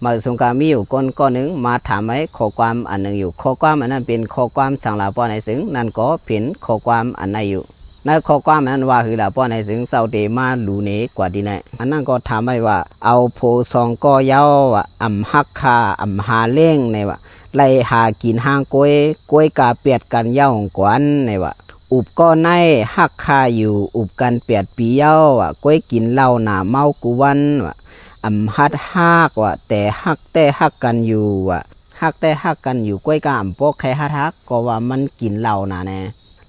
มาสงการมีอยู่ก้อนหนึ่งมาถามไว้ข้อความอันหนึ่งอยู่ข้อความอันนั้นเป็นข้อความสั่งลาป้อนในซึ่งนั่นก็เป็นข้อความอันไหนอยู่ในข้อความนั้นว่าคือลาป้อนในซึ่งเศร้าเดมาลูเนกว่าดีไหนอันนั้นก็ถามไว้ว่าเอาโพซองก็ยาวว่าฮักคาหาเล่งในว่าไล่หากินห้างกล้วยกาเปียดกันเย้าของกวนในว่าอุบก็ในฮักคาอยู่อุบกันเปียดปีเย้าว่ากล้วยกินเหล้าหนาเมากูวันว่าฮัดฮักว่าแต่ฮักกันอยู่ว่าฮักแต่ฮักกันอยู่กล้วยกามพวกใครฮักก็ว่ามันกินเหล้าหนาแน่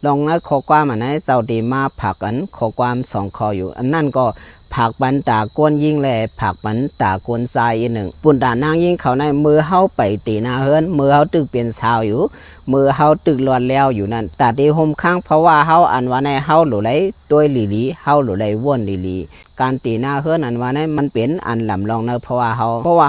ลองนะข้อความอันนั้นเจ้าดีมาผักอันข้อความสองข้ออยู่อันนั่นก็ผักบันตากวนยิงแหล่ผักบันตากวนทรายอีกหนึ่งปุ่นตานางยิงเขาในมือเฮาไปตีนาเฮิรนมือเฮาตึกเป็นชาวอยู่มือเฮาตึกหลอนแล้วอยู่นั่นแต่ที่ห่มข้างเพราะว่าเฮาอันว่าในเฮาหลุไหลด้วยหลีเฮาหลุไหลว่นหลีการตีหน้าเฮิรนอันว่าในมันเป็นอันลำลองเนอะเพราะว่าเ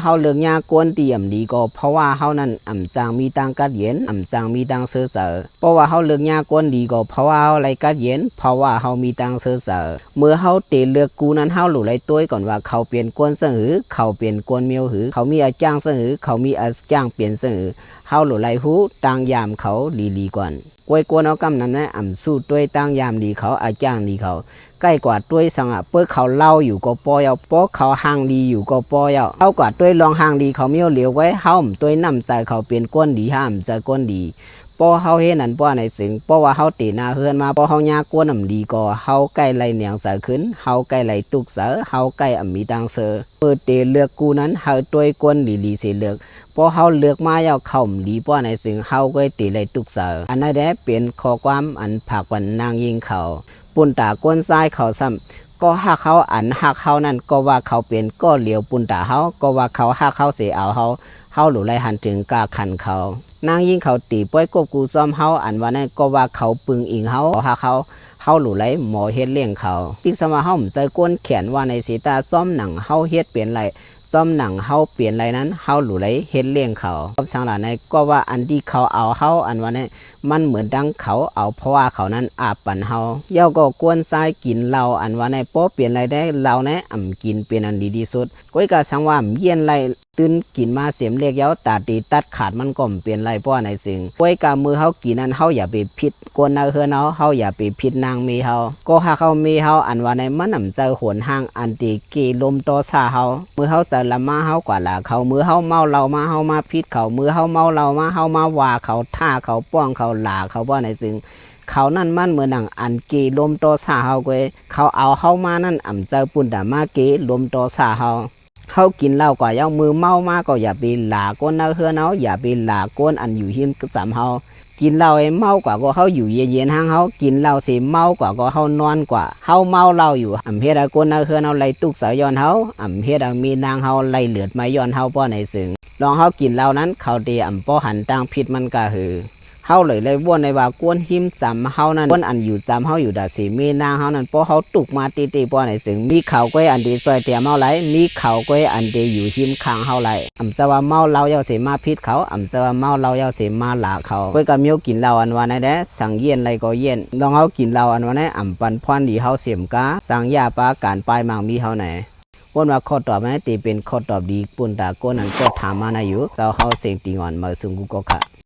ฮาเลือกยากวนเตรียมดีก็เพราะว่าเฮานั้นจางมีตังกัดเย็นจางมีตังเสือเพราะว่าเฮาเลือกยากวนดีก็เพราะว่าเฮาไรกัดเย็นเพราะว่าเฮามีตังเสือเมื่อเฮาเตเลือกกูนั้นเฮาหลุไหลตัวก่อนว่าเขาเปลี่ยนกวนเสหือเขาเปลี่ยนกวนเมียวหือเขามีอาจ้างเสหือเขามีอาจ้างเปลี่ยนเสหือเฮาหลุไหลหูตังยามเขาลีก่อนกวยกวนเอากำนั้นนะสู้ด้วยตังยามดีเขาอาจ้างดีเขาใกล้กว่าด้วยสังอ่ะเพื่อเขาเล่าอยู่ก็ปอยเอาเพราะเขาห่างดีอยู่ก็ปอยเอาเขากว่าด้วยลองห่างดีเขาเมียวเหลียวไว้เฮาด้วยน้ำใจเขาเปลี่ยนก้นดีห้ามใจก้นดีเพราะเฮาเห็นนั่นเพราะในสิ่งเพราะว่าเฮาตีนาเฮือนมาเพราะเฮายากวนน้ำดีก็เฮาใกล้ไหลเหนียงเสือขึ้นเฮาใกล้ไหลตุกเสือเฮาใกล้มีตังเสือเมื่อเตเลือกกูนั้นเฮาด้วยก้นลีเสียเลือกพอเฮาเลือกมาเอาเข้าดีเพราะในสิ่งเฮาก็ตีไหลตุกเสืออันนั้นแหละเป็นข้อความอันผักวันนางยิงเขาปุ่นตากวนทรายเขาซ้ำก็หักเขาหักเขานั่นก็ว่าเขาเป็นก็เหลียวปุ่นตาเขาก็ว่าเขาหักเขาเสียเอาเขาหลุไรหันถึงกาขันเขานางยิ่งเขาตีป้อยกบกูซ้อมเขาว่านั่นก็ว่าเขาปึงอิงเขาหักเขาหลุไรหมอเฮ็ดเลี้ยงเขาติ๊กสมาเฮาใจก้นแขนว่าในสีตาซ้อมหนังเขาเฮ็ดเปลี่ยนไรซ้อมหนังเฮาเปลี่ยนไรนั้นเฮาหลุไรเฮ็ดเลี้ยงเขาสังหลาในก็ว่าอันที่เขาเอาเฮาว่านั่นมันเหมือนดังเขาเอาเพราะว่าเขานั้นอาบปั่นเฮาเย้าก็กวนทรายกินเหล้าว่าในโป๊เปลี่ยนไรได้เหล้าในกินเป็นอันดีที่สุดก้อยก็สังว่าเย็นไรตื่นกินมาเสียมเรียกเย้าตาตีตัดขาดมันก็เปลี่ยนไรเพราะในสิ่งก้อยกามือเฮากินนั้นเฮาอย่าไปผิดกวนนาเฮือนเฮาอย่าไปผิดนางมีเฮาก็หาเขามีเฮาว่าในมันเจอหวนห้างอันตีกีลมต่อซาเฮามือเฮาจะละมาเฮากว่าละเขามือเฮาเมาเหล้ามาเฮามาผิดเขามือเฮาเมาเหล้ามาเฮามาว่าเขาท่าเขาป้องเขาหลาเขาว่าในซึ่งเขานั่นมันเหมือนหนังอันกีลมโตซาเฮาเกยเขาเอาเฮามานั่นเจอปุ่นดามากีลมโตซาเฮากินเหล้ากว่าเอามือเมามาก็อย่าไปหลาก้นเอาเฮือนเอาอย่าไปหลาก้นอันอยู่หิมสามเฮากินเหล้าเมากว่าก็เฮาอยู่เย็นๆห้างเฮากินเหล้าสิเมากว่าก็เฮานอนกว่าเฮาเมาเหล้าอยู่เฮ็ดก้นเอาเฮือนเอาไล่ตุกเสยย้อนเฮาเฮ็ดมีนางเฮาไล่เลือดมาย้อนเฮาป้อในซึ่งลองเฮากินเหล้านั้นเขาเดียป้อหันตังผิดมันก็หือเฮาเลยว่นในว่ากวนหิมจำเฮานั้นกวนอันอยู่จำเฮาอยู่ดาสีมีนางเฮานั้นเพราะเฮาตุกมาตีป้อในซึ่งมีเขาก้อยอันดีซอยเตียเมาไหลมีเขาก้อยอันดีอยู่หิมคางเฮาไหลจะว่าเมาเราเยาเสมาพิษเขาจะว่าเมาเราเยาเสมาหลาเขาก้อยก็มีกินเหล้าอันว่าในแดสั่งเย็นไรก็เย็นลองเฮากินเหล้าอันว่าในปันพรดีเฮาเสียมกาสั่งยาปาการปลายมังมีเฮาไหนวนว่าข้อตอบนั้นตีเป็นข้อตอบดีปุ่นตาก้นนั้นก็ถามมาในอยู่เจ้าเฮาเสียงตีงอนมาซึ่งกูก็ค่ะ